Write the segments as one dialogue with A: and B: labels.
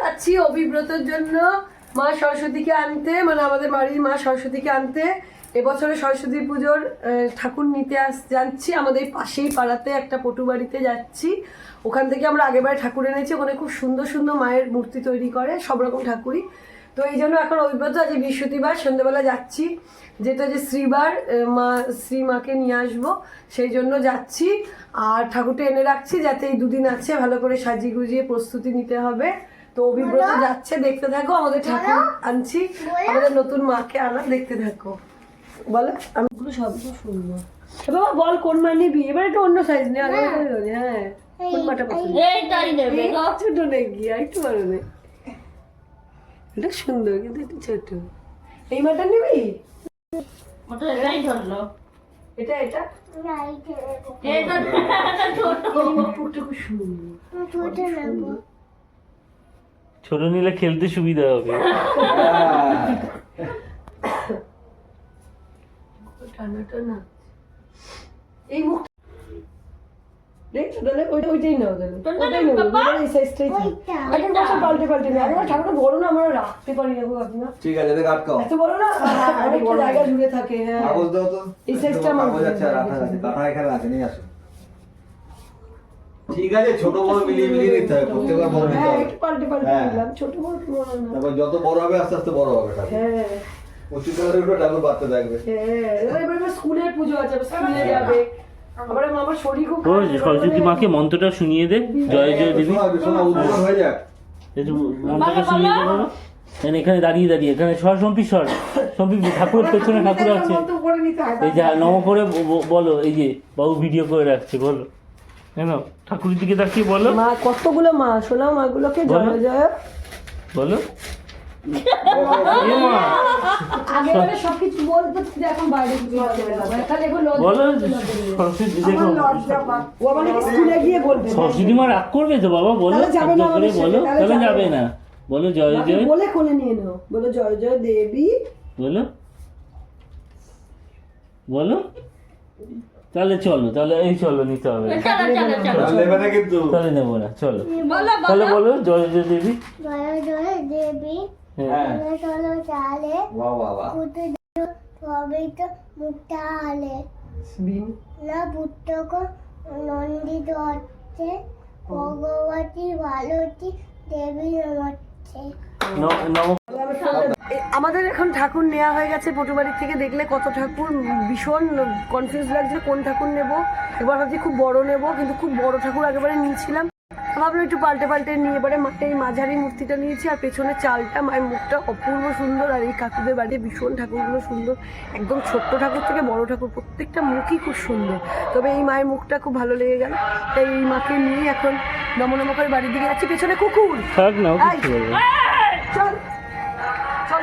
A: যাচ্ছি অভিব্রতের জন্য মা সরস্বতীকে আনতে, মানে আমাদের বাড়ির মা সরস্বতীকে আনতে। এবছরে সরস্বতী পুজোর ঠাকুর নিতে যাচ্ছি আমাদের পাশেই পাড়াতে একটা পটু বাড়িতে যাচ্ছি। ওখান থেকে আমরা আগেরবার ঠাকুর এনেছি, ওখানে খুব সুন্দর সুন্দর মায়ের মূর্তি তৈরি করে, সব রকম ঠাকুরই। তো এই জন্য এখন অভিব্রত আজ বৃহস্পতিবার সন্ধ্যেবেলা যাচ্ছি, যেটা যে শ্রীবার শ্রীমাকে নিয়ে আসবো, সেই জন্য যাচ্ছি। আর ঠাকুরটা এনে রাখছি যাতে এই দুদিন আছে ভালো করে সাজিয়ে গুজিয়ে প্রস্তুতি নিতে হবে। তো অভিব্রত যাচ্ছে, দেখতে থাকো। আমাদের ঠাকুর আনছি, আমাদের নতুন মাকে আনা, দেখতে থাকো। বলো, আমি সবগুলো শুনবো। বাবা বল কোন মা নিবি, এবার একটু অন্য সাইজ নে। হ্যাঁ, কোন মাটা পছন্দ? ছোট নাকি একটু বড় নে। এটা সুন্দর কিন্তু একটু ছোট। এই মাটা নিবি? এটা এটা
B: ছোট নিলে খেলতে সুবিধা হবে।
A: এই মুখ দেখছো তাহলে ওইটাই নাও, ওইটাই নেবো, এই সাইজটাই পাল্টে পাল্টে নেই। আমার ঠাকুরটা বড় না, আমরা রাখতে পারি না কাকিমা।
C: ঠিক আছে, দেখ আটকাও।
A: এত বড় না, অনেকটা জায়গা জুড়ে থাকে। হ্যাঁ,
C: কাগজ দাও তো।
A: এই সাইজটা আমার
C: কাগজ আছে, রাখা আছে, কাটা এখানে আছে, নিয়ে আসো। ঠিক আছে, ছোট বড় মিলিয়ে মিলিয়ে নিতে হবে, প্রত্যেকবার বড় নিতে
A: হ্যাঁ,
C: হবে।
A: একটু পাল্টে পাল্টে নিলাম, ছোট বড় বড় না।
C: তারপর যত বড় হবে আস্তে আস্তে বড় হবে ঠাকুর।
A: হ্যাঁ
C: উঁচু করে উঠে ঠাকুর বাড়তে থাকবে।
A: হ্যাঁ, এবার স্কুলের পুজো আছে, স্কুলে যাবে। আমার মামার শরীর খুব
B: ও সরস্বতী মাকে মন্ত্রটা শুনিয়ে দে, জয় জয় দেবী।
C: শোনা উদ্বোধন হয়ে যাক।
B: একটু মন্ত্রটা শুনিয়ে দে বাবা। এখানে দাঁড়িয়ে দাঁড়িয়ে এখানে সম্পি ঠাকুরের পেছনে ঠাকুর আছে। এই যে নম করে বলো, এই যে বাবু ভিডিও করে রাখছে, বলো কেন ঠাকুরের দিকে তাকিয়ে বলো।
A: মা কতগুলো মা, শোনাও মাগুলোকে জয় জয়
B: বলো।
A: আগেবারে সবকিছু বলতে, এখন বাইরে
B: বলো সরস্বতী, দেখো
A: ও আমার স্কুলে গিয়ে বলবে।
B: সরস্বতী মা রাগ করবে তো বাবা, বলো করে বলো, তাহলে যাবে না। বলো জয় জয়,
A: বলে কোলে নিয়ে নাও, বলো জয় জয় দেবী,
B: বলো বলো। তাহলে চলো, তাহলে এই চলো, নিতে হবে।
C: নেবে না কিন্তু।
B: তাহলে নেবো না, চলো তাহলে বলো জয় জয় দেবী।
D: জয় জয় দেবী,
C: হ্যাঁ,
D: চলো চালে,
C: বাহ বাহ বাহ।
D: সবই তো মুখটা আলে না, পুত্রক নন্দিত হচ্ছে, ভগবতী ভালতী দেবী নমচ্ছে।
A: আমাদের এখন ঠাকুর নেওয়া হয়ে গেছে পটুবাড়ির থেকে। দেখলে কত ঠাকুর, ভীষণ কনফিউজ লাগছে কোন ঠাকুর নেব। এবার ভাবছি খুব বড় নেব, কিন্তু খুব বড় ঠাকুর আগেবারে নিয়েছিলাম, ভাবলাম একটু পাল্টে পাল্টে নিয়ে। এবারে এই মাঝারি মূর্তিটা নিয়েছি, আর পেছনে চালটা, মায়ের মুখটা অপূর্ব সুন্দর। আর এই কাকুদের বাড়িতে ভীষণ ঠাকুরগুলো সুন্দর, একদম ছোট্ট ঠাকুর থেকে বড় ঠাকুর, প্রত্যেকটা মুখই খুব সুন্দর। তবে এই মায়ের মুখটা খুব ভালো লেগে গেল, তাই এই মাকে নিয়ে এখন নমনমা করে বাড়ির দিকে যাচ্ছি। পেছনে কুকুর,
B: থাক না, কিছু বলবো।
A: চল চল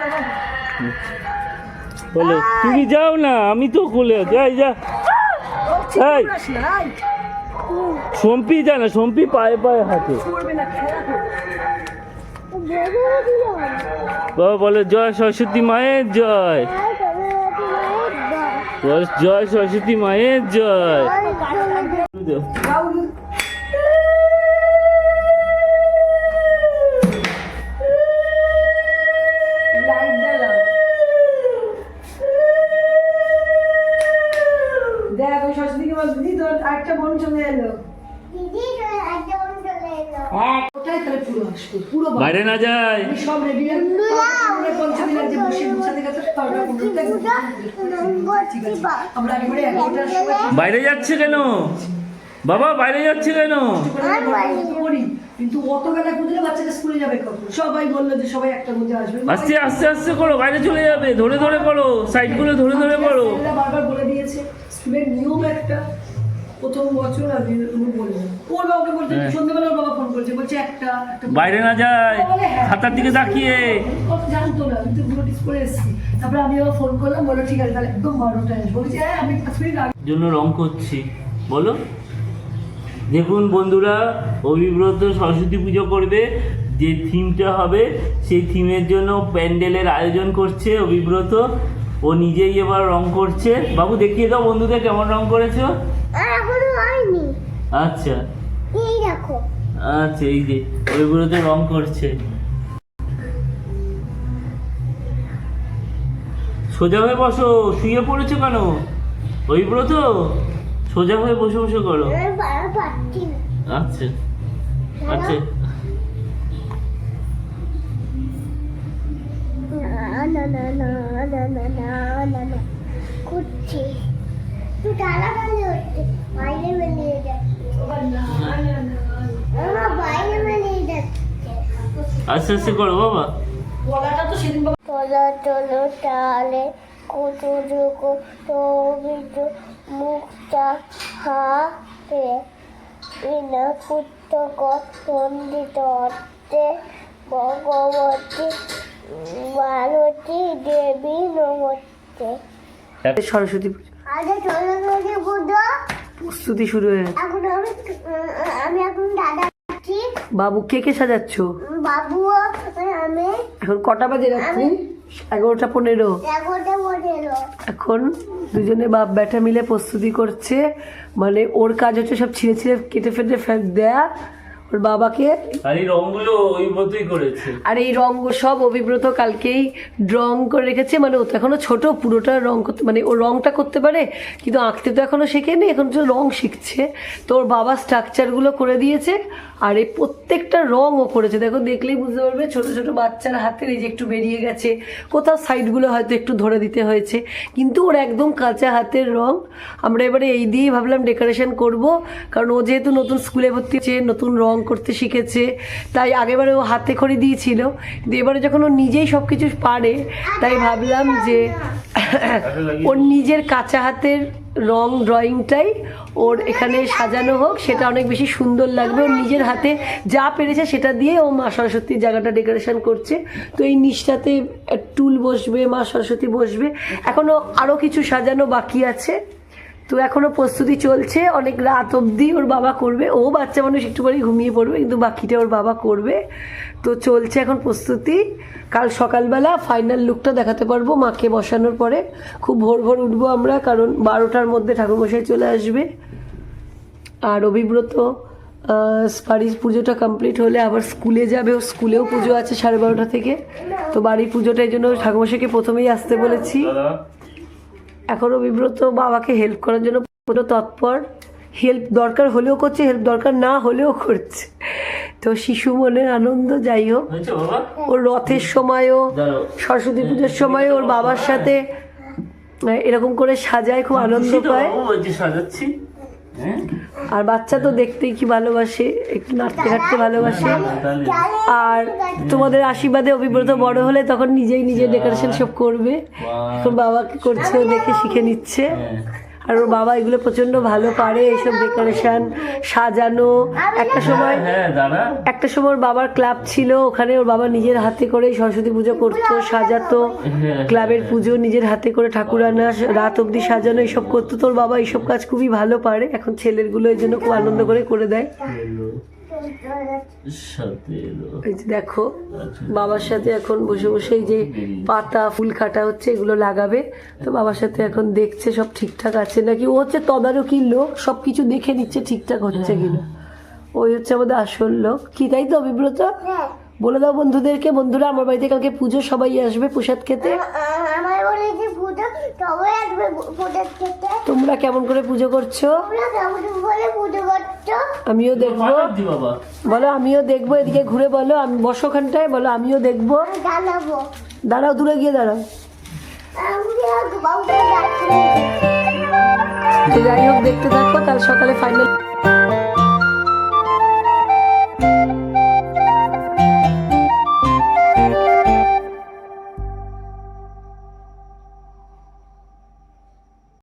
B: বলো তুমি যাও না, আমি তো কোলে যাই। যা এই সম্পি, যা না সম্পি, পায়ে পায়ে হাঁটে। বাবা বলো জয় সরস্বতী মায়ের জয়, জয় সরস্বতী মায়ের জয়।
A: দেখ ওই সরস্বতীকে বল, দিদি তোর একটা বোন চলে এলো।
D: দিদি একটা বোন চলে এলো।
A: ওটাই তাহলে পুরো আসতো, পুরো
B: বাইরে না যায়।
A: সব রেডি পঞ্চমী লাগছে, বসে গুছাতে গেছে। আমরা একেবারে 11টার সময়
B: বাইরে যাচ্ছে কেন বাবা, বাইরে যাচ্ছে কেন?
A: করি, কিন্তু অত বেলা বুঝলে বাচ্চাটা স্কুলে যাবে কখন? সবাই বললো যে সবাই একটার মধ্যে আসবে।
B: আস্তে আস্তে আস্তে করো, বাইরে চলে যাবে। ধরে ধরে করো, সাইড করে ধরে ধরে করো।
A: বারবার বলে দিয়েছে, স্কুলের নিয়ম একটা, প্রথম বছর আর বলবো। ওর বাবাকে বলছে, সন্ধ্যাবেলা ওর বাবা ফোন করছে, বলছে একটা
B: বাইরে না যায়, খাতার দিকে তাকিয়ে।
A: জানতো না, আমি তো নোটিস করে এসেছি। তারপরে আমি আবার ফোন করলাম, বললো ঠিক আছে তাহলে একদম 12টায় আসবো। বলছি হ্যাঁ, আমি 5 মিনিট আগে
B: জন্য রং করছি। বলো, দেখুন বন্ধুরা, অভিব্রত সরস্বতী পুজো করবে, যে থিমটা হবে সেই থিমের জন্য প্যান্ডেলের আয়োজন করছে অভিব্রত। ও নিজেই এবার রং করছে। বাবু দেখিয়ে দাও বন্ধুদের কেমন রং করেছো।
D: এখনো হয়নি।
B: আচ্ছা
D: এই দেখো,
B: আচ্ছা, এই যে অভিব্রত রং করছে। সোজা হয়ে বসো, শুয়ে পড়েছো কেন? অভিব্রত সোজা হয়ে বসে বসে করো।
D: আমি পাচ্ছি না।
B: আচ্ছা আচ্ছা
D: না না না না না না না না করছি তুই তাড়াতাড়ি হচ্ছে বাইরে বেরিয়ে যাচ্ছে আমার বাইরে বেরিয়ে যাচ্ছে
B: আস্তে আস্তে করো বাবা।
A: গলাটা তো সেদিন বাবা
D: চলো চলো তালে কুচু ঝুকু তবিজু মুখটা হাতে বিনা পুস্তক পণ্ডিত অর্থে ভগবতী ভারতী দেবী নমস্তে।
A: সরস্বতী পুজো
D: আগে সরস্বতী পুজো
A: প্রস্তুতি শুরু হয়ে গেছে।
D: এখন আমি এখন দাদা আছি
A: বাবু কে কে সাজাচ্ছ?
D: বাবুও আমি
A: এখন কটা বাজে রাত্রি? 11:15।
D: 11:15
A: এখন দুজনে বাপ ব্যাটা মিলে প্রস্তুতি করছে, মানে ওর কাজ হচ্ছে সব ছিঁড়ে ছিঁড়ে কেটে ফেটে দেয়া ওর বাবাকে।
B: আর এই রংগুলো অভিব্রতই করেছে।
A: আর এই রঙ সব অভিব্রত কালকেই রং করে রেখেছে, মানে ও তো এখনো ছোট, পুরোটা রং করতে মানে ও রংটা করতে পারে কিন্তু আঁকতে তো এখনো শেখেনি, এখন তো রং শিখছে। তো ওর বাবা স্ট্রাকচারগুলো করে দিয়েছে আর এই প্রত্যেকটা রং ও করেছে। দেখো দেখলেই বুঝতে পারবে, ছোট ছোট বাচ্চার হাতের এই যে একটু বেরিয়ে গেছে, কোথাও সাইডগুলো হয়তো একটু ধরে দিতে হয়েছে, কিন্তু ওর একদম কাঁচা হাতের রং। আমরা এবারে এই দিয়েই ভাবলাম ডেকোরেশন করব, কারণ ও যেহেতু নতুন স্কুলে ভর্তি হচ্ছে, নতুন রং করতে শিখেছে, তাই আগেবারে ও হাতে খড়ি দিয়েছিল, কিন্তু এবারে যখন ও নিজেই সব কিছু পারে তাই ভাবলাম যে ওর নিজের কাঁচা হাতের রং ড্রয়িংটাই ওর এখানে সাজানো হোক, সেটা অনেক বেশি সুন্দর লাগবে। ওর নিজের হাতে যা পেরেছে সেটা দিয়ে ও মা সরস্বতীর জায়গাটা ডেকোরেশন করছে। তো এই নিচটাতে টুল বসবে, মা সরস্বতী বসবে, এখনও আরও কিছু সাজানো বাকি আছে। তো এখনও প্রস্তুতি চলছে, অনেক রাত অবধি ওর বাবা করবে। ও বাচ্চা মানুষ একটু পরেই ঘুমিয়ে পড়বে, কিন্তু বাকিটা ওর বাবা করবে। তো চলছে এখন প্রস্তুতি। কাল সকালবেলা ফাইনাল লুকটা দেখাতে পারবো মাকে বসানোর পরে। খুব ভোর ভোর উঠবো আমরা, কারণ 12টার মধ্যে ঠাকুরমশাই চলে আসবে। আর অভিব্রত বাড়ির পুজোটা কমপ্লিট হলে আবার স্কুলে যাবে, ওর স্কুলেও পুজো আছে 12:30 থেকে। তো বাড়ির পুজোটা এই জন্য ঠাকুরমশাইকে প্রথমেই আসতে বলেছি। এখনও বিব্রত বাবাকে হেল্প করার জন্য পুরো তৎপর, হেল্প দরকার হলেও করছে, হেল্প দরকার না হলেও করছে। তো শিশু মনের আনন্দ। যাই হোক, ওর রথের সময়ও সরস্বতী পুজোর সময়ও ওর বাবার সাথে এরকম করে সাজায়, খুব আনন্দ পায়।
B: সাজাচ্ছি
A: আর বাচ্চা তো দেখতেই কি ভালোবাসে, একটু নাড়তে হাঁটতে ভালোবাসে। আর তোমাদের আশীর্বাদে অভিব্রত বড় হলে তখন নিজেই নিজের ডেকোরেশন সব করবে। এখন বাবাকে করছে, ও দেখে শিখে নিচ্ছে। আর ওর বাবা এগুলো প্রচন্ড ভালো পারে, এইসব ডেকোরেশন সাজানো। একটা সময় ওর বাবার ক্লাব ছিল, ওখানে ওর বাবা নিজের হাতে করে সরস্বতী পুজো করতো, সাজাতো, ক্লাবের পুজো নিজের হাতে করে ঠাকুর আনা, রাত অবধি সাজানো, এইসব করতো। তোর বাবা এইসব কাজ খুবই ভালো পারে। এখন ছেলেরগুলো এই জন্য খুব আনন্দ করে দেয়। এই যে দেখো, বাবার সাথে এখন বসে বসে এই যে পাতা ফুল কাটা হচ্ছে, এগুলো লাগাবে। তো বাবার সাথে এখন দেখছে সব ঠিকঠাক আছে নাকি। ও হচ্ছে তদারকির লোক, সব কিছু দেখে নিচ্ছে ঠিকঠাক হচ্ছে কিনা। ওই হচ্ছে আমাদের আসল লোক। কি তাই তো অভিব্রত? বলে দাও বন্ধুদেরকে, বন্ধুরা আমার বাড়িতে কালকে পুজো, সবাই আসবে প্রসাদ খেতে। তোমরা কেমন করে পুজো করছো আমিও দেখবো। বলো আমিও দেখবো, এদিকে ঘুরে বলো, আমি বসো ওখানটায়, বলো আমিও দেখবো। দাঁড়াও, দূরে গিয়ে দাঁড়াও। যাই হোক, দেখতে থাকো, কাল সকালে ফাইনাল